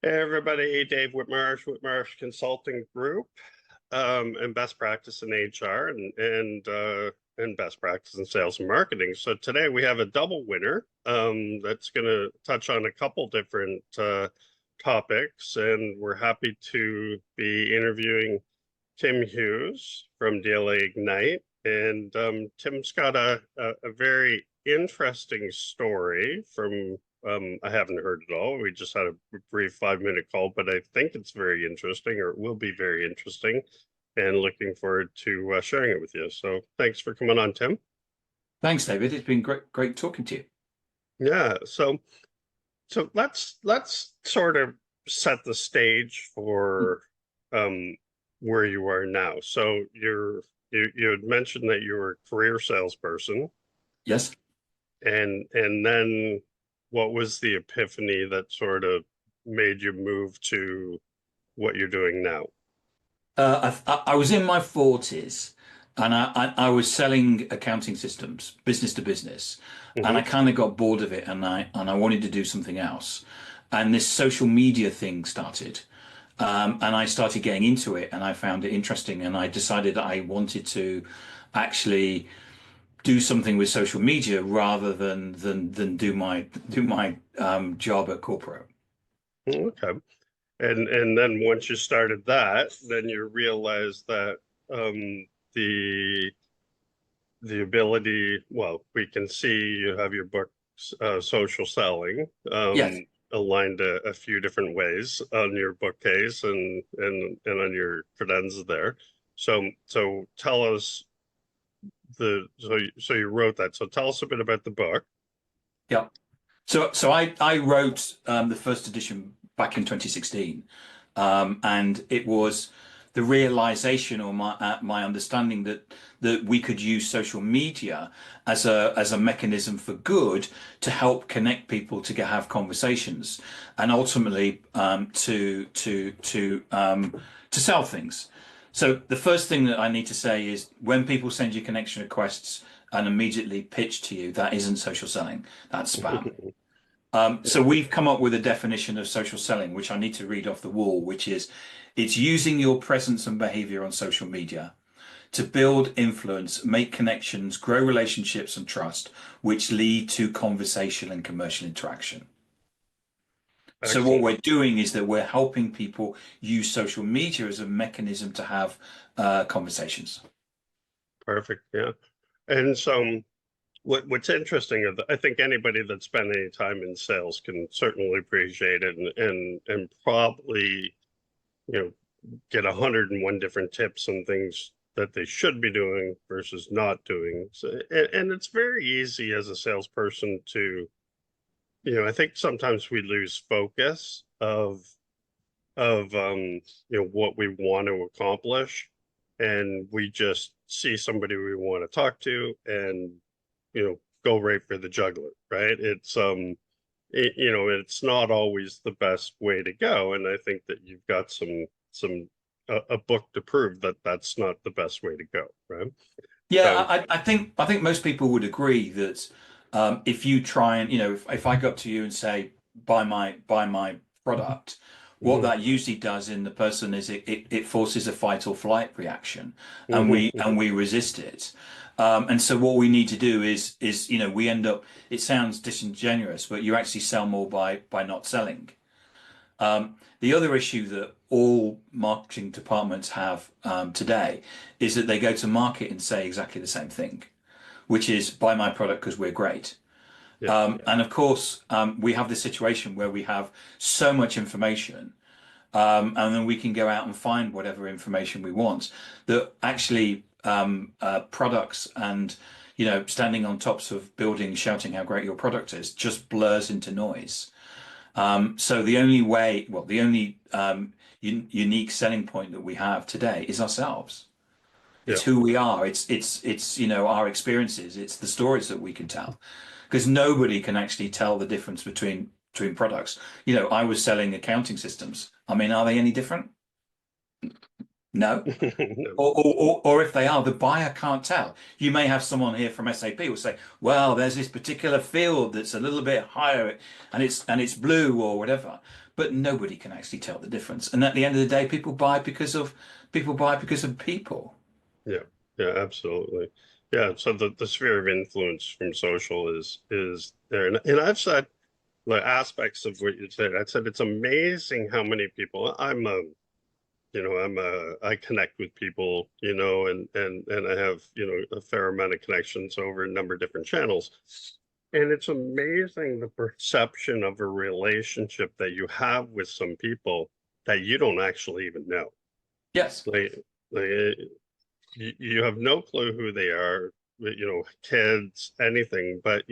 Hey everybody, Dave Whitmarsh, Whitmarsh Consulting Group, and best practice in HR and best practice in sales and marketing. So today we have a double winner that's going to touch on a couple different topics, and we're happy to be interviewing Tim Hughes from DLA Ignite. And Tim's got a very interesting story from I haven't heard it all. We just had a brief 5-minute call, but I think it's very interesting, or it will be very interesting, and looking forward to sharing it with you. So thanks for coming on, Tim. Thanks, David. It's been great talking to you. Yeah. So let's sort of set the stage for where you are now. So you had mentioned that you were a career salesperson. Yes. And then what was the epiphany that sort of made you move to what you're doing now? I was in my 40s and I was selling accounting systems, business to business, and I Mm-hmm. kind of got bored of it and I wanted to do something else. And this social media thing started. And I started getting into it and I found it interesting and I decided that I wanted to actually do something with social media rather than do my job at corporate. Okay. And then once you started that, then you realized that the ability, well, we can see you have your book, Social Selling, Yes. aligned a few different ways on your bookcase and on your credenza there. So tell us so you wrote that. So tell us a bit about the book. Yeah. So I wrote the first edition back in 2016, and it was the realization or my understanding that we could use social media as a mechanism for good to help connect people have conversations, and ultimately to sell things. So the first thing that I need to say is when people send you connection requests and immediately pitch to you, that isn't social selling, that's spam. So we've come up with a definition of social selling, which I need to read off the wall, which is it's using your presence and behavior on social media to build influence, make connections, grow relationships and trust, which lead to conversation and commercial interaction. So what Excellent. we're doing is that we're helping people use social media as a mechanism to have conversations. Perfect. Yeah. And so what's interesting, I think anybody that spent any time in sales can certainly appreciate it and probably, you know, get 101 different tips on things that they should be doing versus not doing. So, and it's very easy as a salesperson to, I think sometimes we lose focus of what we want to accomplish, and we just see somebody we want to talk to and go right for the jugular, right? It's not always the best way to go, and I think that you've got a book to prove that that's not the best way to go, right? Yeah, So I think most people would agree that if you try and if I go up to you and say buy my product, what mhm, that usually does in the person is it forces a fight or flight reaction, and mhm, we resist it. And so what we need to do is we end up. It sounds disingenuous, but you actually sell more by not selling. The other issue that all marketing departments have today is that they go to market and say exactly the same thing, which is buy my product because we're great. yeah, And of course, we have this situation where we have so much information, and then we can go out and find whatever information we want. That actually products and standing on tops of buildings shouting how great your product is just blurs into noise. So the only way, well, the only unique selling point that we have today is ourselves. yeah, It's who we are. It's our experiences. It's the stories that we can tell, because nobody can actually tell the difference between products. I was selling accounting systems. I mean, are they any different? No. no, Or if they are, the buyer can't tell. You may have someone here from SAP who will say, well, there's this particular field that's a little bit higher and it's blue or whatever. but nobody can actually tell the difference. And at the end of the day, people buy because of people. Yeah, yeah, absolutely. Yeah, so the sphere of influence from social is there, and I've said the aspects of what you said. I said it's amazing how many people I connect with people, and I have a fair amount of connections over a number of different channels, and it's amazing the perception of a relationship that you have with some people that you don't actually even know. Yes. Like you have no clue who they are, kids, anything, but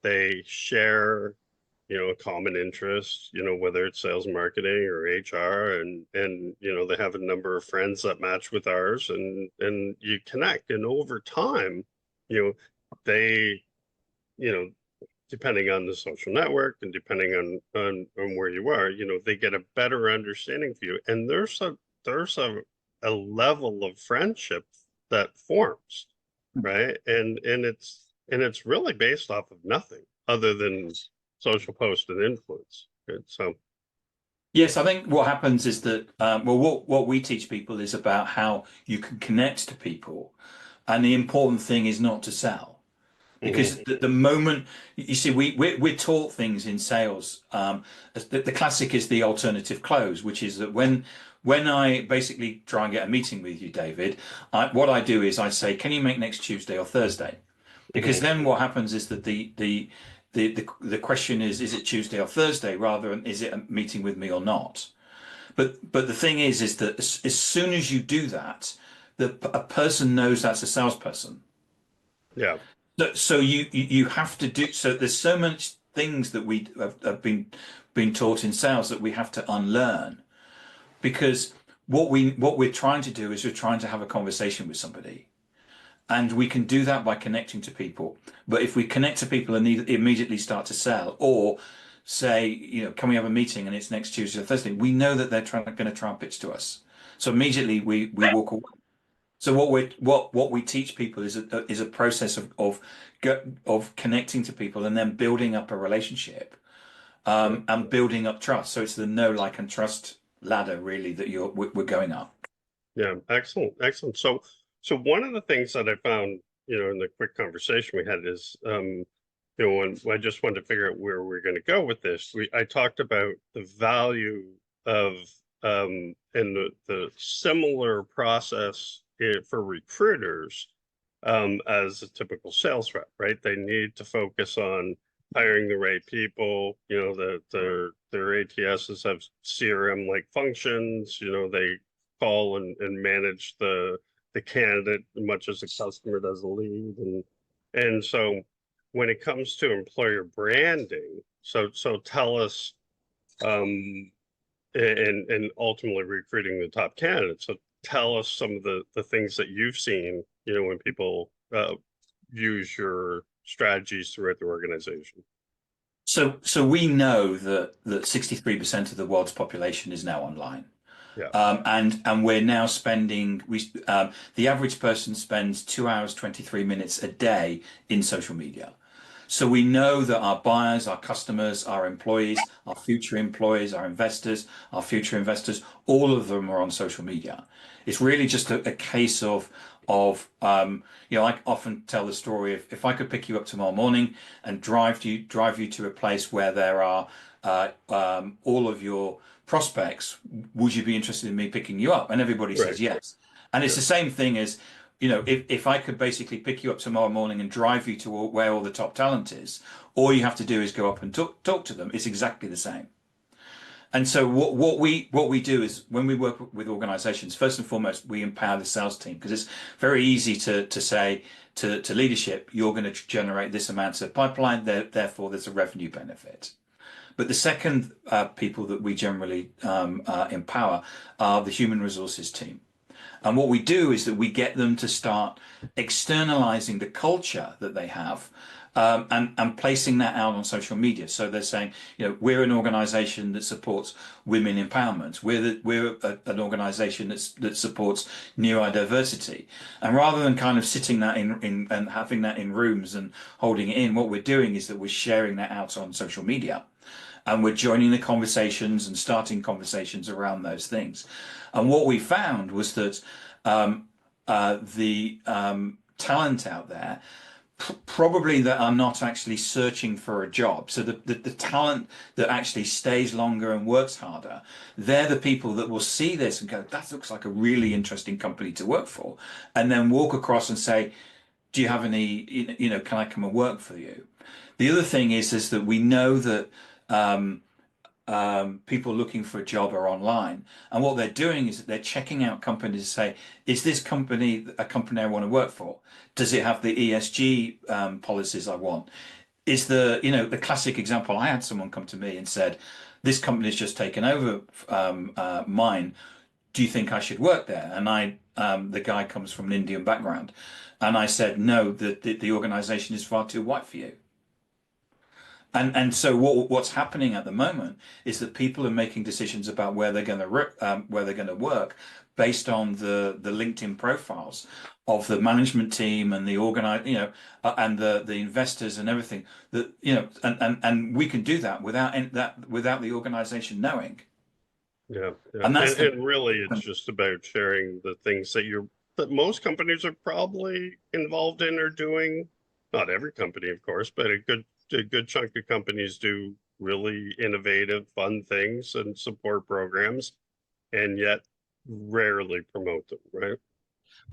they share, a common interest, whether it's sales and marketing or HR, and they have a number of friends that match with ours, and you connect, and over time, you know, they, you know, depending on the social network and depending on where you are, they get a better understanding of you, and there's a level of friendship that forms, right? And it's really based off of nothing other than social post and influence. Right? So Yes, I think what happens is that well, what we teach people is about how you can connect to people, and the important thing is not to sell. Because mhm, the moment you see, we're taught things in sales. The classic is the alternative close, which is that when I basically try and get a meeting with you, David, what I do is I say, can you make next Tuesday or Thursday? Because mhm, then what happens is that the question is it Tuesday or Thursday rather than is it a meeting with me or not? But the thing is that as soon as you do that, a person knows that's a salesperson. yeah, So you have to do so. There's so much things that we have been taught in sales that we have to unlearn because what we're trying to do is we're trying to have a conversation with somebody, and we can do that by connecting to people. But if we connect to people and immediately start to sell, or say, can we have a meeting and it's next Tuesday or Thursday, we know that they're going to try and pitch to us. So immediately we walk away. So what we teach people is a process of connecting to people and then building up a relationship, yeah, and building up trust. So it's the know, like, and trust ladder really that we're going up. yeah. Excellent, excellent. So one of the things that I found, in the quick conversation we had is, when I just wanted to figure out where we're going to go with this, I talked about the value of and the similar process for recruiters as a typical sales rep, right? They need to focus on hiring the right people. Their ATSs have CRM like functions. They call and manage the candidate much as the customer does the lead, and so when it comes to employer branding, so tell us, um, and ultimately recruiting the top candidates. So tell us some of the things that you've seen, when people use your strategies throughout the organization. So we know that 63% of the world's population is now online. Yeah, And we're now spending the average person spends 2 hours 23 minutes a day in social media. So we know that our buyers, our customers, our employees, our future employees, our investors, our future investors, all of them are on social media. It's really just a case of I often tell the story of if I could pick you up tomorrow morning and drive you to a place where there are all of your prospects, would you be interested in me picking you up? And everybody right. says yes. And it's Yeah, the same thing as, if I could basically pick you up tomorrow morning and drive you to where all the top talent is, all you have to do is go up and talk to them. It's exactly the same. And so what we do is when we work with organizations, first and foremost, we empower the sales team because it's very easy to say to leadership, you're going to generate this amount of pipeline, therefore there's a revenue benefit. But the second people that we generally empower are the human resources team. And what we do is that we get them to start externalizing the culture that they have and placing that out on social media. So they're saying, we're an organization that supports women empowerment. We're an organization that supports neurodiversity. And rather than kind of sitting that in and having that in rooms and holding it in, what we're doing is that we're sharing that out on social media. And we're joining the conversations and starting conversations around those things. And what we found was that the talent out there probably that are not actually searching for a job. So the talent that actually stays longer and works harder, they're the people that will see this and go, that looks like a really interesting company to work for. And then walk across and say, do you have any, can I come and work for you? The other thing is that we know that people looking for a job are online, and what they're doing is that they're checking out companies to say, is this company a company I want to work for? Does it have the ESG policies I want? Is the classic example, I had someone come to me and said, this company's just taken over mine. Do you think I should work there? And the guy comes from an Indian background, and I said, no, the organization is far too white for you. And so what's happening at the moment is that people are making decisions about where they're going to work based on the LinkedIn profiles of the management team and the and the investors and everything that and we can do that without the organization knowing. Yeah, yeah. And that's And really it's just about sharing the things that most companies are probably involved in or doing. Not every company, of course, but a good chunk of companies do really innovative, fun things and support programs, and yet rarely promote them, right?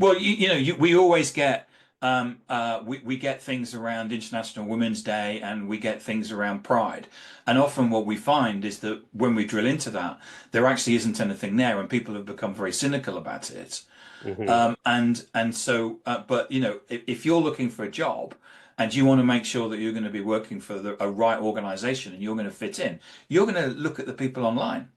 Well, we always get we get things around International Women's Day and we get things around Pride, and often what we find is that when we drill into that, there actually isn't anything there, and people have become very cynical about it. Hmm. And so, but if you're looking for a job and you want to make sure that you're going to be working for a right organization and you're going to fit in, you're going to look at the people online.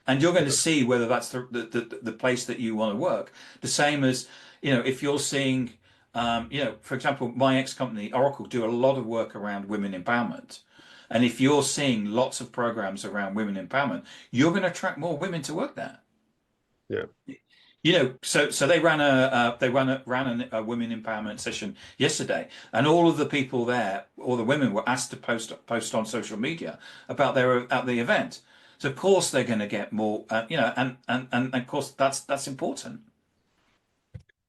And you're going to see whether that's the place that you want to work. The same as, if you're seeing, for example, my ex-company, Oracle, do a lot of work around women empowerment. And if you're seeing lots of programs around women empowerment, you're going to attract more women to work there. Yeah. So they ran a women empowerment session yesterday, and all of the people there, all the women, were asked to post on social media about their at the event. So of course they're going to get more, and of course that's important.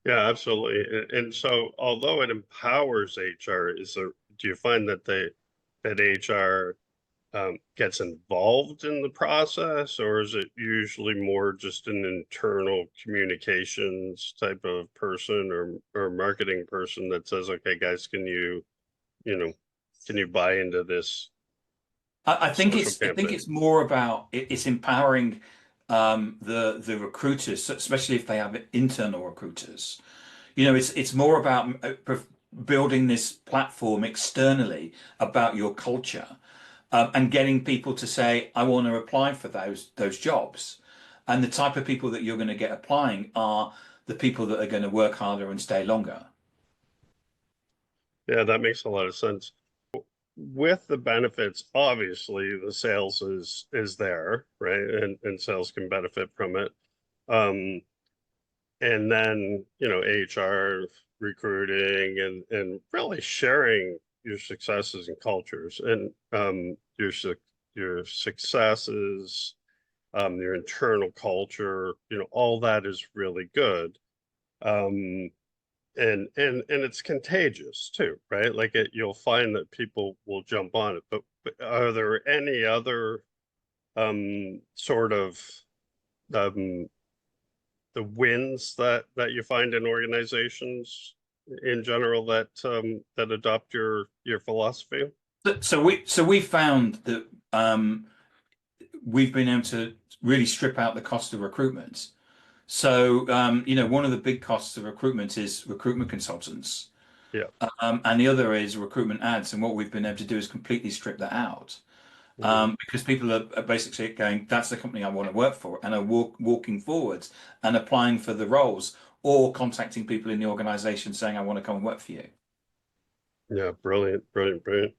Yeah, absolutely. And so although it empowers HR, do you find that HR gets involved in the process, or is it usually more just an internal communications type of person or marketing person that says, okay, guys, you know, can you buy into this social I think campaign? it's more about it's empowering the recruiters, especially if they have internal recruiters. It's more about building this platform externally about your culture, and getting people to say, I want to apply for those jobs. And the type of people that you're going to get applying are the people that are going to work harder and stay longer. Yeah, that makes a lot of sense. With the benefits, obviously the sales is there, right? And sales can benefit from it. Um, and then, HR, recruiting, and really sharing your successes and cultures and your successes, your internal culture, all that is really good. Um, and it's contagious too, right? Like you'll find that people will jump on it. But are there any other sort of um the wins that you find in organizations in general that adopt your philosophy? So we found that we've been able to really strip out the cost of recruitment. So one of the big costs of recruitment is recruitment consultants. Yeah. And the other is recruitment ads. And what we've been able to do is completely strip that out. Hmm. Because people are basically going, that's the company I want to work for, and are walking forwards and applying for the roles or contacting people in the organization saying, I want to come and work for you. Yeah, brilliant, brilliant, brilliant.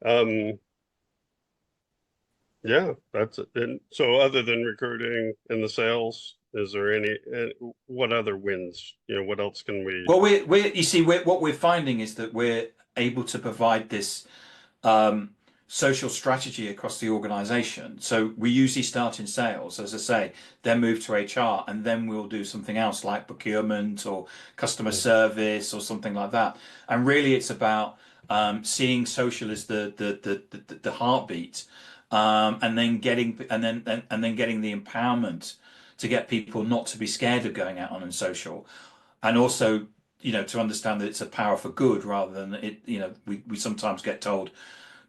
Um, yeah, that's it. And so other than recruiting and the sales, is there any, what other wins? What else can we? Well, we're you see, what we're finding is that we're able to provide this um, social strategy across the organization. So we usually start in sales, as I say, then move to HR, and then we'll do something else like procurement or customer service or something like that. And really, it's about seeing social as the heartbeat, and then getting the empowerment to get people not to be scared of going out on social, and also to understand that it's a power for good rather than it. We sometimes get told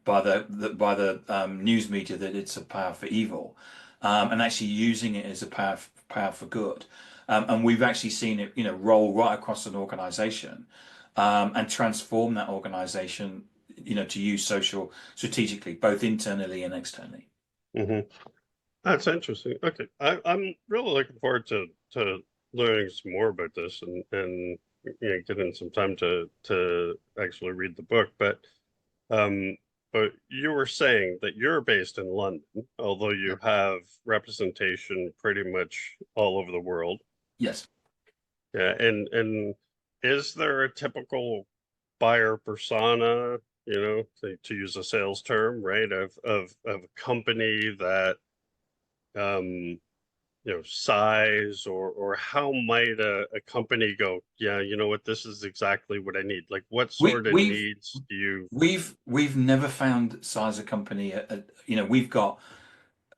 by the news media that it's a power for evil, and actually using it as a power for good. And we've actually seen it, roll right across an organization, and transform that organization, to use social strategically, both internally and externally. Mhm. That's interesting. Okay, I'm really looking forward to learning some more about this and getting some time to actually read the book. Um, but you were saying that you're based in London, although you Yep. have representation pretty much all over the world. Yes. Yeah, and is there a typical buyer persona, to use a sales term, right, of a company that um size or how might a company go, yeah, you know what, this is exactly what I need. Like what We sort of we've needs do you? we've never found size of company. We've got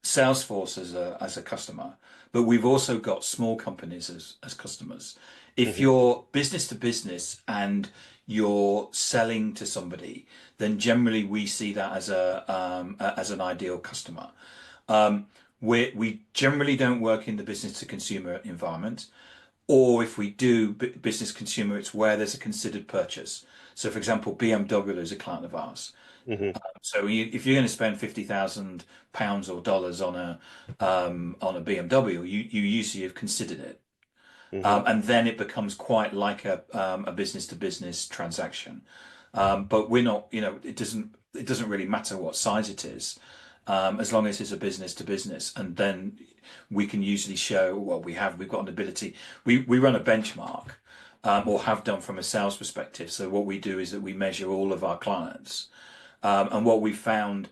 Salesforce as a customer, but we've also got small companies as customers. If Mhm, you're business to business and you're selling to somebody, then generally we see that as an ideal customer. Um, we generally don't work in the business to consumer environment, or if we do business consumer, it's where there's a considered purchase. So, for example, BMW is a client of ours. mhm, So if you're going to spend £50,000 or dollars on a BMW, you usually have considered it, mhm, and then it becomes quite like a business to business transaction. But we're not, it doesn't really matter what size it is, as long as it's a business to business, and then we can usually show what we've got an ability. We run a benchmark. Or have done from a sales perspective. So what we do is that we measure all of our clients, and what we found,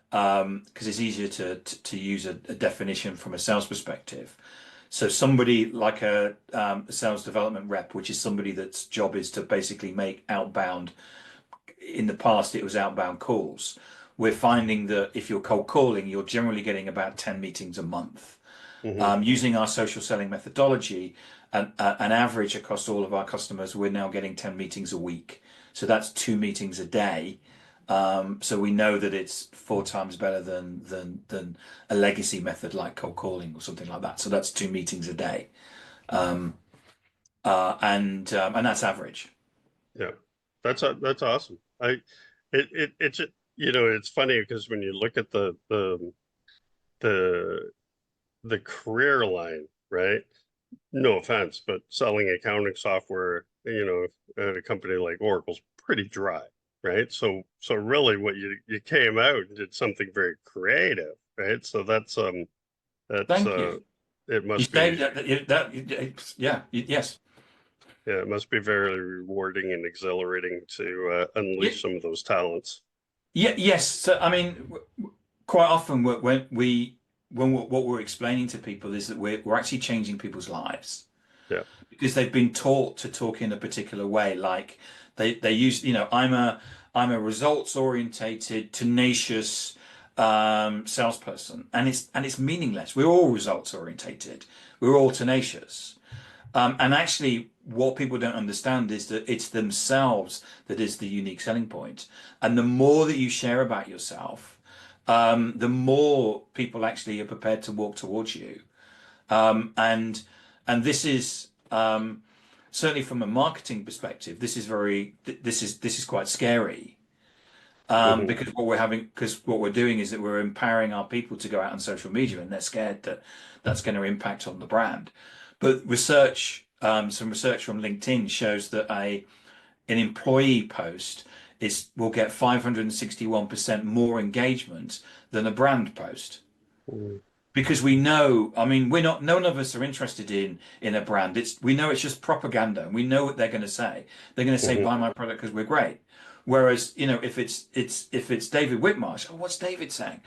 because it's easier to use a definition from a sales perspective. So somebody like a sales development rep, which is somebody that's job is to basically make outbound. In the past, it was outbound calls. We're finding that if you're cold calling, you're generally getting about 10 meetings a month. mhm, Using our social selling methodology, an average across all of our customers, we're now getting 10 meetings a week. So that's 2 meetings a day. So we know that it's 4 times better than a legacy method like cold calling or something like that. So that's 2 meetings a day, um, and that's average. yeah, that's awesome. It's it's funny because when you look at the the career line, right? No offense, but selling accounting software, at a company like Oracle's pretty dry, right? So really what you came out and did something very creative, right? So that's Thank you. it You must say be, yeah, yes. yeah, it must be very rewarding and exhilarating to Yeah, unleash some of those talents. yeah, yes. So I mean, quite often what we're explaining to people is that we're actually changing people's lives Yeah. because they've been taught to talk in a particular way. Like they use, I'm a results orientated, tenacious salesperson, and it's meaningless. We're all results orientated. We're all tenacious. And actually, what people don't understand is that it's themselves that is the unique selling point. And the more that you share about yourself, the more people actually are prepared to walk towards you. And this is, certainly from a marketing perspective, this is quite scary. Hmm. Because what we're doing is that we're empowering our people to go out on social media, and they're scared that that's going to impact on the brand. But some research from LinkedIn shows that an employee post will get 561% more engagement than a brand post. Mm. Because we know, I mean, we're not, none of us are interested in a brand. We know it's just propaganda, and we know what they're going to say. They're going to say, Mhm. buy my product because we're great. Whereas, if it's David Whitmarsh, oh, what's David saying?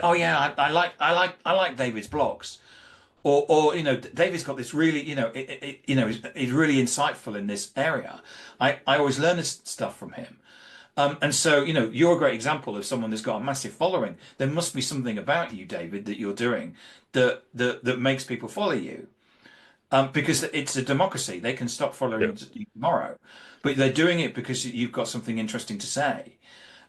Oh yeah, I like David's blogs. Or David's got this really, he's really insightful in this area. I always learn this stuff from him. And so, you're a great example of someone that's got a massive following. There must be something about you, David, that you're doing that makes people follow you. Because it's a democracy. They can stop Yeah, following you tomorrow, but they're doing it because you've got something interesting to say.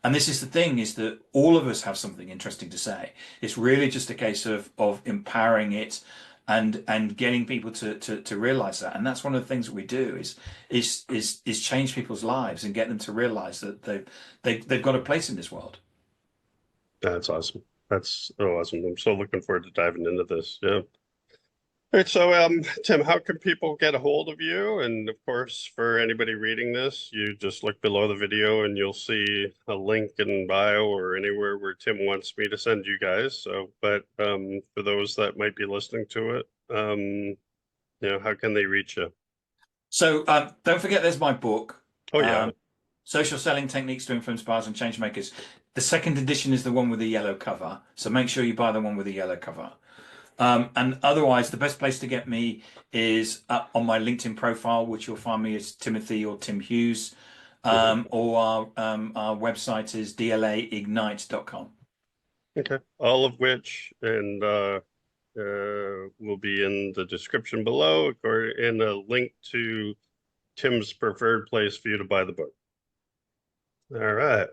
And this is the thing, is that all of us have something interesting to say. It's really just a case of empowering it and getting people to realize that. And that's one of the things that we do is change people's lives and get them to realize that they've got a place in this world. that's awesome. That's awesome. I'm so looking forward to diving into this. Yeah. All right, so Tim, how can people get a hold of you? And of course, for anybody reading this, you just look below the video and you'll see a link in bio or anywhere where Tim wants me to send you guys. So, but for those that might be listening to it, how can they reach you? So don't forget, there's my book, Oh yeah. um, Social Selling Techniques to Influence Buyers and Change Makers. The second edition is the one with the yellow cover. So make sure you buy the one with the yellow cover. And otherwise, the best place to get me is on my LinkedIn profile, which you'll find me as Timothy or Tim Hughes, Mhm. or our website is dlaignite.com. Okay. All of which and will be in the description below, or in a link to Tim's preferred place for you to buy the book. All right.